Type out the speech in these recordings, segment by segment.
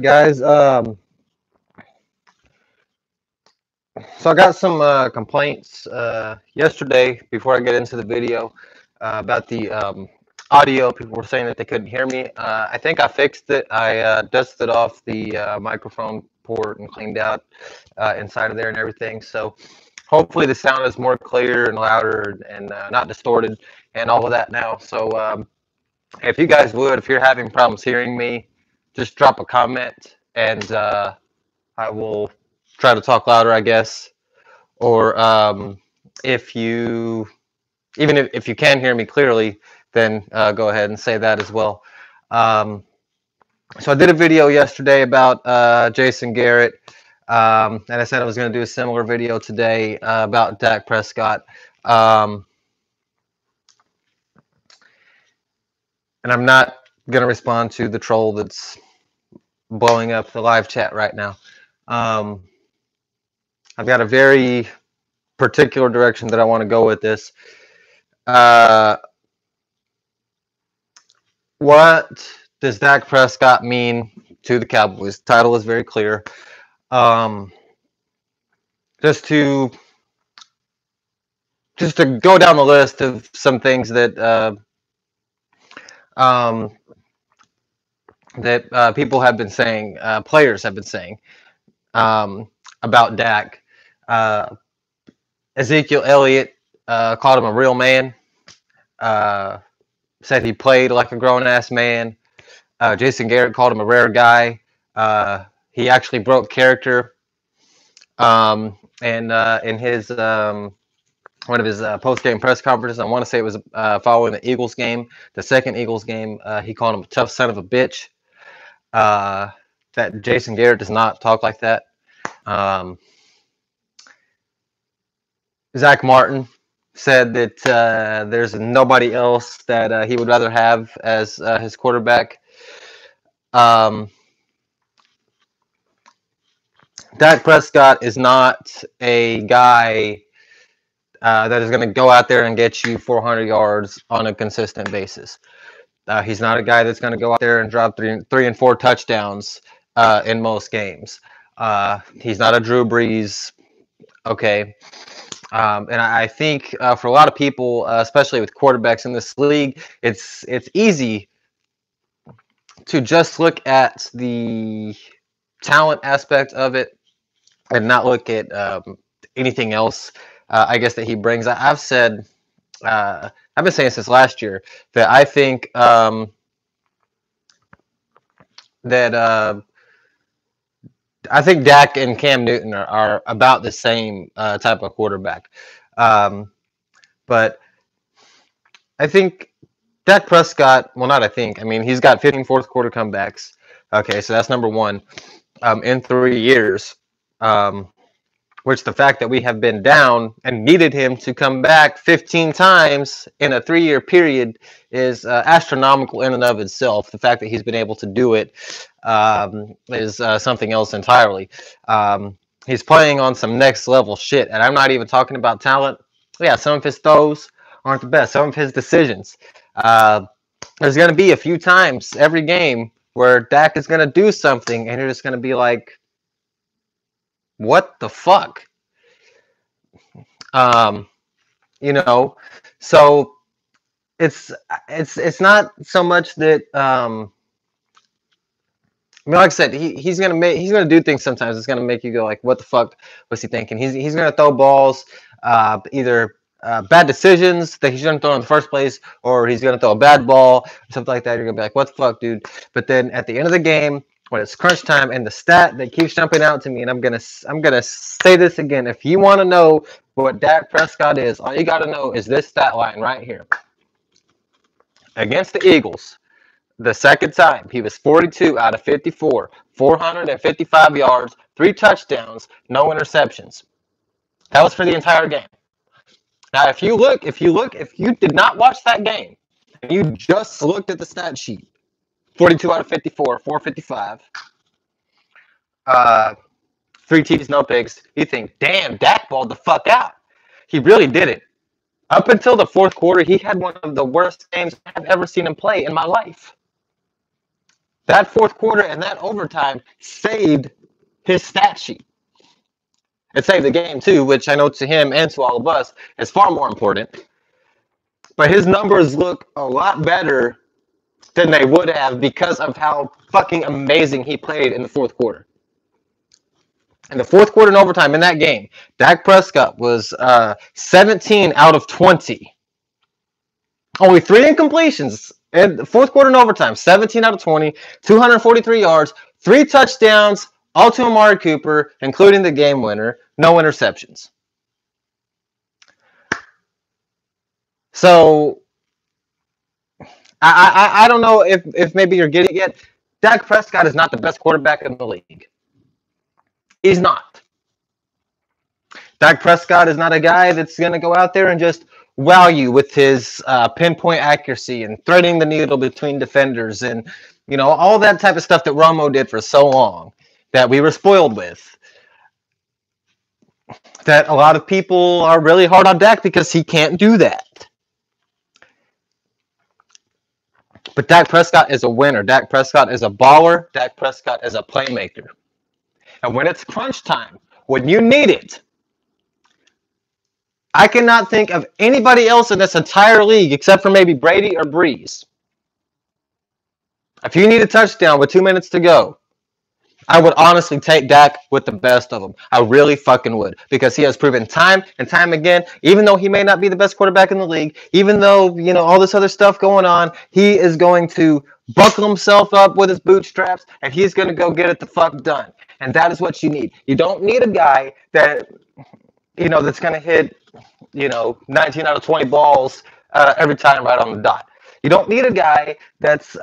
Guys. So I got some complaints yesterday before I get into the video about the audio. People were saying that they couldn't hear me. I think I fixed it. I dusted off the microphone port and cleaned out inside of there and everything. So hopefully the sound is more clear and louder and not distorted and all of that now. So if you guys would, if you're having problems hearing me, just drop a comment and I will try to talk louder, I guess. Or if you, even if you can hear me clearly, then go ahead and say that as well. So I did a video yesterday about Jason Garrett, and I said I was going to do a similar video today about Dak Prescott. And I'm not going to respond to the troll that's blowing up the live chat right now. I've got a very particular direction that I want to go with this. What does Dak Prescott mean to the Cowboys? The title is very clear. Just to go down the list of some things that people have been saying, players have been saying about Dak. Ezekiel Elliott called him a real man. Said he played like a grown-ass man. Jason Garrett called him a rare guy. He actually broke character. And in his one of his post-game press conferences, I want to say it was following the Eagles game, the second Eagles game, he called him a tough son of a bitch. That Jason Garrett does not talk like that. Zach Martin said that there's nobody else that he would rather have as his quarterback. Dak Prescott is not a guy that is going to go out there and get you 400 yards on a consistent basis. He's not a guy that's going to go out there and drop three and four touchdowns in most games. He's not a Drew Brees. Okay. And I think for a lot of people, especially with quarterbacks in this league, it's easy to just look at the talent aspect of it and not look at anything else, I guess, that he brings. I've said, I've been saying since last year that I think I think Dak and Cam Newton are about the same type of quarterback. But I think Dak Prescott, well, not I think. I mean, he's got 15 fourth quarter comebacks. Okay, so that's number one in 3 years. Which the fact that we have been down and needed him to come back 15 times in a 3-year period is astronomical in and of itself. The fact that he's been able to do it is something else entirely. He's playing on some next level shit, and I'm not even talking about talent. Yeah, some of his throws aren't the best. Some of his decisions. There's going to be a few times every game where Dak is going to do something, and you're just going to be like, what the fuck? You know, so it's not so much that I mean, like I said, he's gonna do things sometimes. It's gonna make you go like, what the fuck was he thinking? He's gonna throw balls, either bad decisions that he shouldn't throw in the first place, or he's gonna throw a bad ball or something like that. You're gonna be like, what the fuck, dude? But then at the end of the game, when it's crunch time, and the stat that keeps jumping out to me, and I'm gonna say this again. If you want to know what Dak Prescott is, all you got to know is this stat line right here. Against the Eagles, the second time, he was 42 out of 54, 455 yards, 3 touchdowns, no interceptions. That was for the entire game. Now, if you did not watch that game, and you just looked at the stat sheet, 42 out of 54, 455. 3 TDs, no picks. You think, damn, Dak balled the fuck out. He really did it. Up until the fourth quarter, he had one of the worst games I've ever seen him play in my life. That fourth quarter and that overtime saved his stat sheet. It saved the game too, which I know to him and to all of us is far more important. But his numbers look a lot better than they would have because of how fucking amazing he played in the fourth quarter. In the fourth quarter and overtime in that game, Dak Prescott was 17 out of 20. Only 3 incompletions in the fourth quarter and overtime. 17 out of 20, 243 yards, 3 touchdowns, all to Amari Cooper, including the game winner. No interceptions. So I don't know if maybe you're getting it. Dak Prescott is not the best quarterback in the league. He's not. Dak Prescott is not a guy that's going to go out there and just wow you with his pinpoint accuracy and threading the needle between defenders and, you know, all that type of stuff that Romo did for so long that we were spoiled with. That a lot of people are really hard on Dak because he can't do that. But Dak Prescott is a winner. Dak Prescott is a baller. Dak Prescott is a playmaker. And when it's crunch time, when you need it, I cannot think of anybody else in this entire league except for maybe Brady or Breeze. If you need a touchdown with 2 minutes to go, I would honestly take Dak with the best of them. I really fucking would. Because he has proven time and time again, even though he may not be the best quarterback in the league, even though, you know, all this other stuff going on, he is going to buckle himself up with his bootstraps and he's going to go get it the fuck done. And that is what you need. You don't need a guy that, you know, that's going to hit, you know, 19 out of 20 balls every time right on the dot. You don't need a guy that's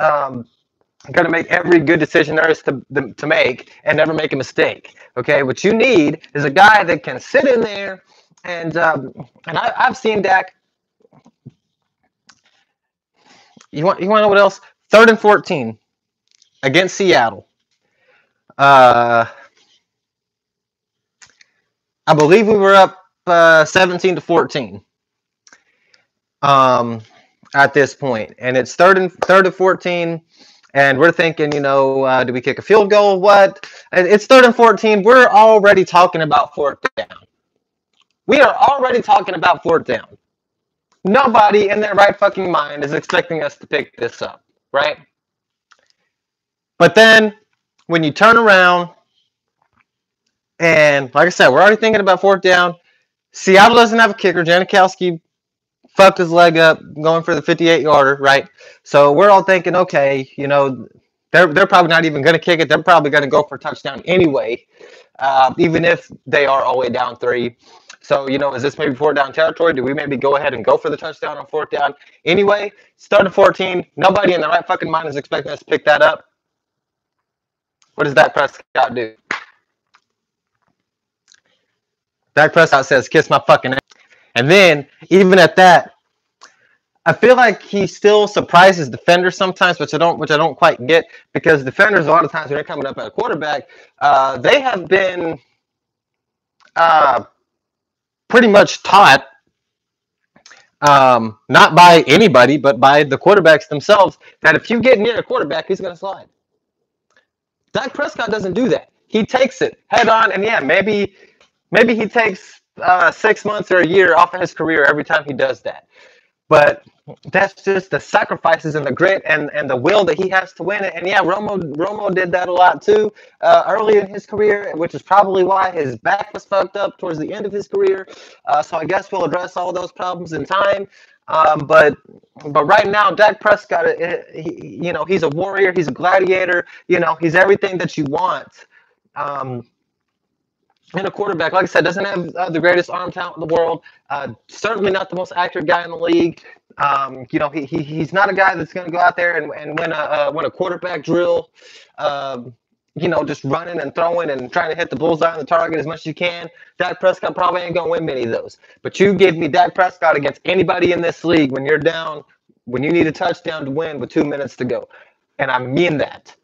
going to make every good decision there is to make and never make a mistake. Okay, what you need is a guy that can sit in there and I've seen Dak. You want to know what else? 3rd and 14 against Seattle. I believe we were up 17-14 at this point, and it's third and 14. And we're thinking, you know, do we kick a field goal? What? And it's 3rd and 14. We're already talking about 4th down. We are already talking about 4th down. Nobody in their right fucking mind is expecting us to pick this up, right? But then when you turn around and, like I said, we're already thinking about 4th down. Seattle doesn't have a kicker. Janikowski fucked his leg up going for the 58-yarder, right? So we're all thinking, okay, you know, they're probably not even going to kick it. They're probably going to go for a touchdown anyway, even if they are all the way down 3. So, you know, is this maybe 4th down territory? Do we maybe go ahead and go for the touchdown on 4th down? Anyway, start at 14. Nobody in the right fucking mind is expecting us to pick that up. What does Dak Prescott do? Dak Prescott says, kiss my fucking ass. And then, even at that, I feel like he still surprises defenders sometimes, which I don't quite get, because defenders a lot of times when they're coming up at a quarterback, they have been pretty much taught, not by anybody, but by the quarterbacks themselves, that if you get near a quarterback, he's going to slide. Dak Prescott doesn't do that. He takes it head on, and yeah, maybe he takes 6 months or a year off of his career every time he does that. But that's just the sacrifices and the grit and the will that he has to win it. And yeah, Romo did that a lot too early in his career, which is probably why his back was fucked up towards the end of his career. So I guess we'll address all those problems in time. But right now, Dak Prescott, you know, he's a warrior, he's a gladiator, you know, he's everything that you want. And a quarterback, like I said, doesn't have the greatest arm talent in the world. Certainly not the most accurate guy in the league. You know, he's not a guy that's going to go out there and win a quarterback drill. You know, just running and throwing and trying to hit the bullseye on the target as much as you can. Dak Prescott probably ain't going to win many of those. But you give me Dak Prescott against anybody in this league when you're down, when you need a touchdown to win with 2 minutes to go. And I mean that.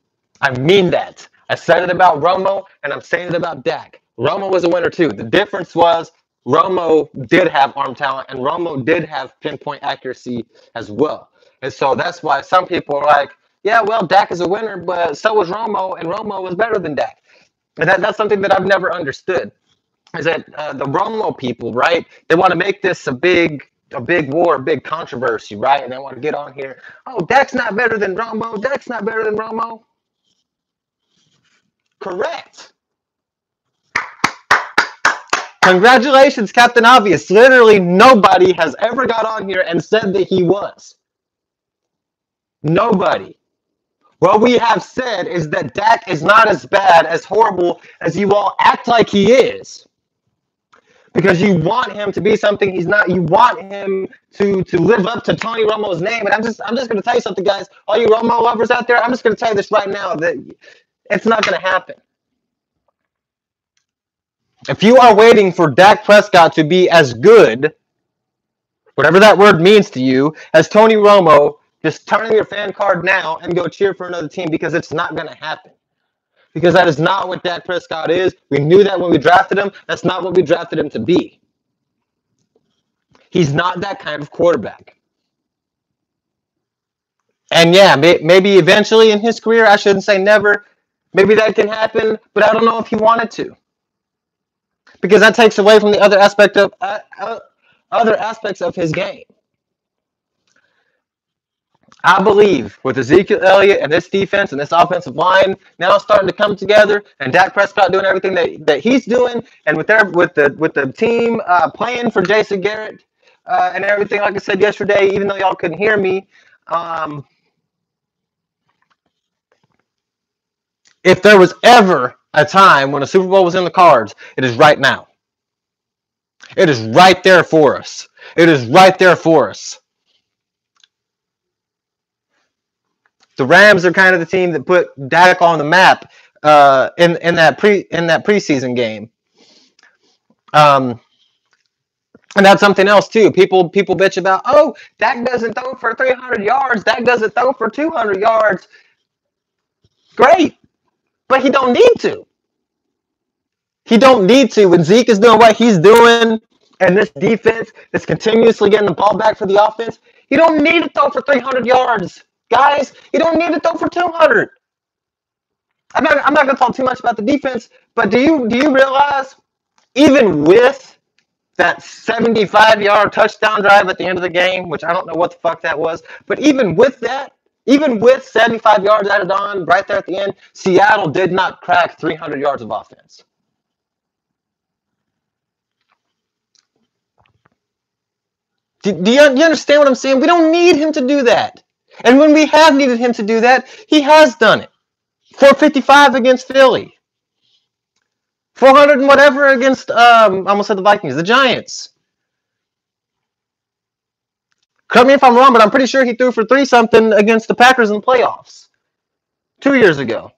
I mean that. I said it about Romo, and I'm saying it about Dak. Romo was a winner too. The difference was Romo did have arm talent, and Romo did have pinpoint accuracy as well. And so that's why some people are like, Yeah, well, Dak is a winner, but so was Romo, and Romo was better than Dak. And that's something that I've never understood. Is that the Romo people, right? They want to make this a big war, a big controversy, right? And they want to get on here. Oh, Dak's not better than Romo. Dak's not better than Romo. Correct. Congratulations, Captain Obvious. Literally nobody has ever got on here and said that he was. Nobody. What we have said is that Dak is not as bad, as horrible as you all act like he is. Because you want him to be something he's not. You want him to live up to Tony Romo's name. And I'm just going to tell you something, guys. All you Romo lovers out there, I'm just going to tell you this right now that it's not going to happen. If you are waiting for Dak Prescott to be as good, whatever that word means to you, as Tony Romo, just turn in your fan card now and go cheer for another team, because it's not going to happen. Because that is not what Dak Prescott is. We knew that when we drafted him. That's not what we drafted him to be. He's not that kind of quarterback. And yeah, maybe eventually in his career, I shouldn't say never, maybe that can happen, but I don't know if he wanted to. Because that takes away from the other aspects of his game. I believe with Ezekiel Elliott and this defense and this offensive line now starting to come together, and Dak Prescott doing everything that he's doing, and with the team playing for Jason Garrett and everything, like I said yesterday, even though y'all couldn't hear me, if there was ever a time when a Super Bowl was in the cards, it is right now. It is right there for us. It is right there for us. The Rams are kind of the team that put Dak on the map in that preseason game. And that's something else too. People bitch about, oh, Dak doesn't throw for 300 yards. Dak doesn't throw for 200 yards. Great, but he don't need to. He don't need to. When Zeke is doing what he's doing, and this defense is continuously getting the ball back for the offense, you don't need to throw for 300 yards. Guys, you don't need to throw for 200. I'm not going to talk too much about the defense, but do you realize, even with that 75-yard touchdown drive at the end of the game, which I don't know what the fuck that was, but even with that, even with 75 yards added on right there at the end, Seattle did not crack 300 yards of offense. Do you understand what I'm saying? We don't need him to do that. And when we have needed him to do that, he has done it. 455 against Philly. 400 and whatever against, I almost said the Vikings, the Giants. Correct me if I'm wrong, but I'm pretty sure he threw for 3-something against the Packers in the playoffs 2 years ago.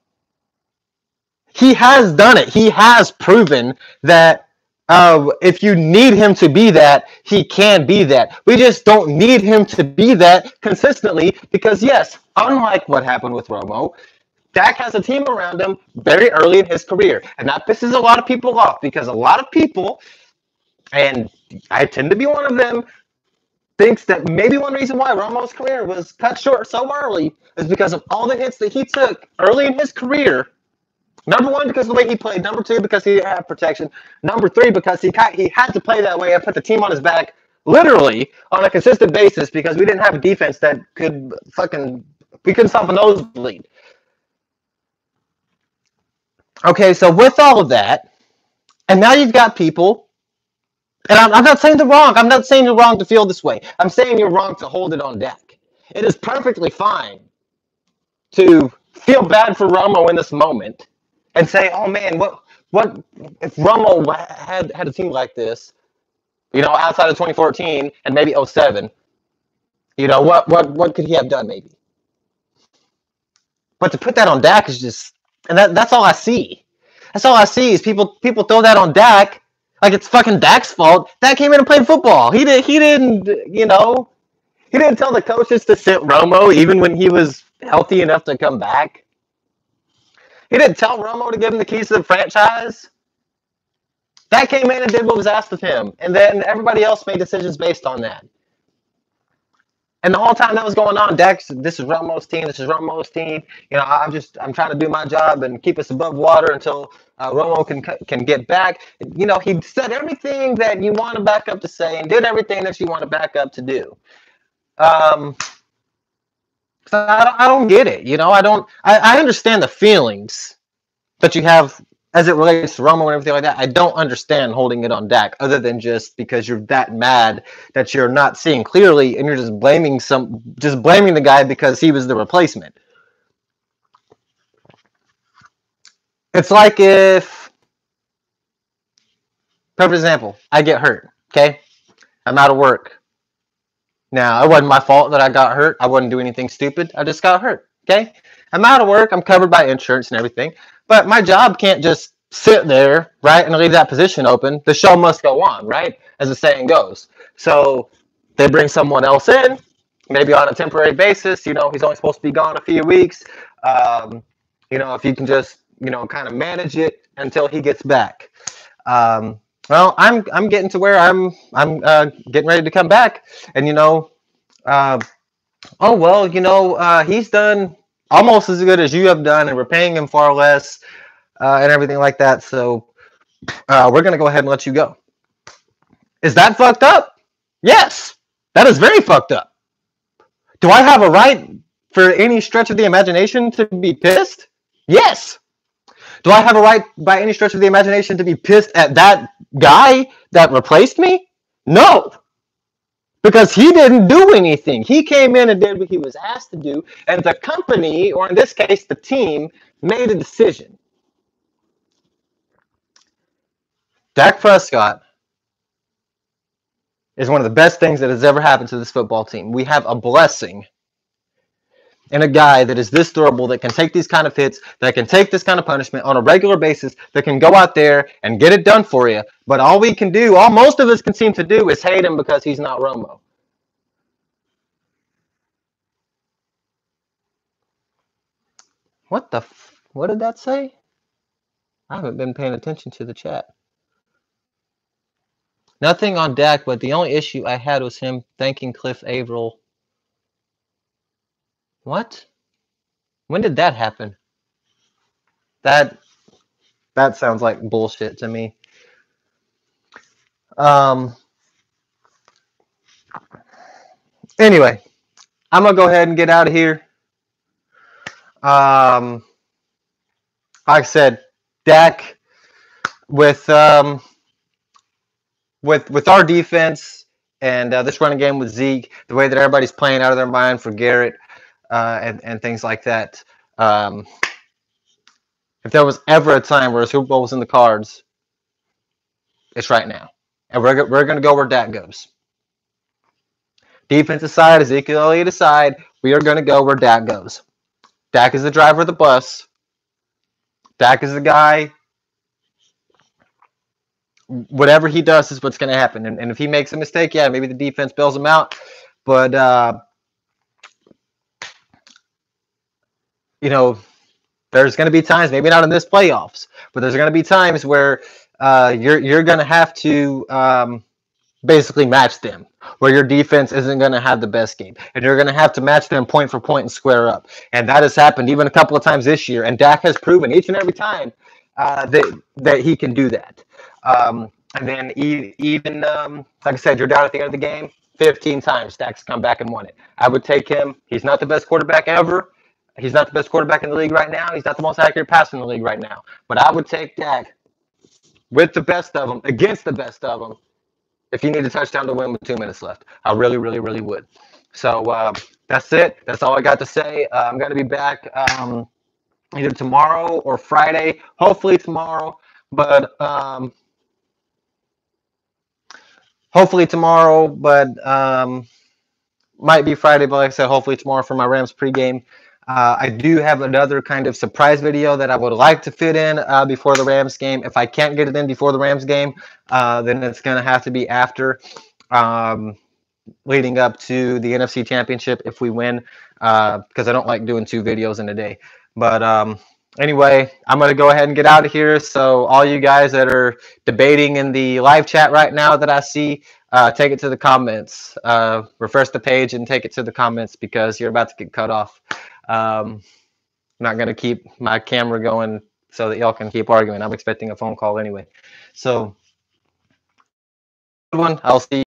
He has done it. He has proven that if you need him to be that, he can be that. We just don't need him to be that consistently because, yes, unlike what happened with Romo, Dak has a team around him very early in his career. And that pisses a lot of people off because a lot of people, and I tend to be one of them, thinks that maybe one reason why Romo's career was cut short so early is because of all the hits that he took early in his career. Number one, because of the way he played. Number two, because he didn't have protection. Number three, because he had to play that way and put the team on his back literally on a consistent basis because we didn't have a defense that could we couldn't stop a nosebleed. Okay, so with all of that, and now you've got people, and I'm not saying they're wrong. I'm not saying you're wrong to feel this way. I'm saying you're wrong to hold it on Dak. It is perfectly fine to feel bad for Romo in this moment and say, "Oh man, what if Romo had a team like this? You know, outside of 2014 and maybe 07, you know, what could he have done maybe?" But to put that on Dak is just, and that's all I see. That's all I see is people throw that on Dak like it's fucking Dak's fault. Dak came in and played football. He didn't tell the coaches to sit Romo even when he was healthy enough to come back. He didn't tell Romo to give him the keys to the franchise. Dak came in and did what was asked of him, and then everybody else made decisions based on that. And the whole time that was going on, Dak, this is Romo's team. This is Romo's team. I'm trying to do my job and keep us above water until Romo can get back. He said everything that you want to back up to say and did everything that you want to back up to do. So I don't get it. I understand the feelings that you have as it relates to Romo and everything like that. I don't understand holding it on Dak other than just because you're that mad that you're not seeing clearly and you're just blaming the guy because he was the replacement. It's like if, perfect example, I get hurt, okay? I'm out of work. Now, it wasn't my fault that I got hurt. I wouldn't do anything stupid. I just got hurt, okay? I'm out of work. I'm covered by insurance and everything. But my job can't just sit there, right, and leave that position open. The show must go on, right, as the saying goes. So they bring someone else in, maybe on a temporary basis. He's only supposed to be gone a few weeks. If you can just, kind of manage it until he gets back. Well, I'm getting to where I'm getting ready to come back, and he's done almost as good as you have done, and we're paying him far less, and everything like that. So we're gonna go ahead and let you go. Is that fucked up? Yes, that is very fucked up. Do I have a right for any stretch of the imagination to be pissed? Yes. Do I have a right by any stretch of the imagination to be pissed at that guy that replaced me? No. Because he didn't do anything. He came in and did what he was asked to do, and the company, or in this case, the team, made a decision. Dak Prescott is one of the best things that has ever happened to this football team. We have a blessing and a guy that is this durable, that can take these kind of hits, that can take this kind of punishment on a regular basis, that can go out there and get it done for you. But all most of us can seem to do is hate him because he's not Romo. What did that say? I haven't been paying attention to the chat. Nothing on Dak, but the only issue I had was him thanking Cliff Averill. What? When did that happen? That sounds like bullshit to me. Anyway, I'm gonna go ahead and get out of here. Like I said, Dak with our defense and this running game with Zeke, the way that everybody's playing out of their mind for Garrett and things like that. If there was ever a time where a Super Bowl was in the cards, it's right now. And we're going to go where Dak goes. Defensive side, Ezekiel Elliott aside, we are going to go where Dak goes. Dak is the driver of the bus. Dak is the guy. Whatever he does is what's going to happen. And if he makes a mistake, yeah, maybe the defense bails him out. But, there's going to be times, maybe not in this playoffs, but there's going to be times where you're going to have to basically match them, where your defense isn't going to have the best game, and you're going to have to match them point for point and square up. And that has happened even a couple of times this year, and Dak has proven each and every time that he can do that. And then even like I said, you're down at the end of the game 15 times. Dak's come back and won it. I would take him. He's not the best quarterback ever. He's not the best quarterback in the league right now. He's not the most accurate passer in the league right now. But I would take Dak with the best of them, against the best of them, if you need a touchdown to win with 2 minutes left. I really, really, really would. So that's it. That's all I got to say. I'm going to be back either tomorrow or Friday. Hopefully tomorrow. But might be Friday. But like I said, hopefully tomorrow for my Rams pregame. I do have another kind of surprise video that I would like to fit in before the Rams game. If I can't get it in before the Rams game, then it's going to have to be after, leading up to the NFC Championship if we win, because I don't like doing 2 videos in a day. But anyway, I'm going to go ahead and get out of here. So all you guys that are debating in the live chat right now that I see, take it to the comments. Refresh the page and take it to the comments because you're about to get cut off. I'm not going to keep my camera going so that y'all can keep arguing. I'm expecting a phone call anyway. So, good one. I'll see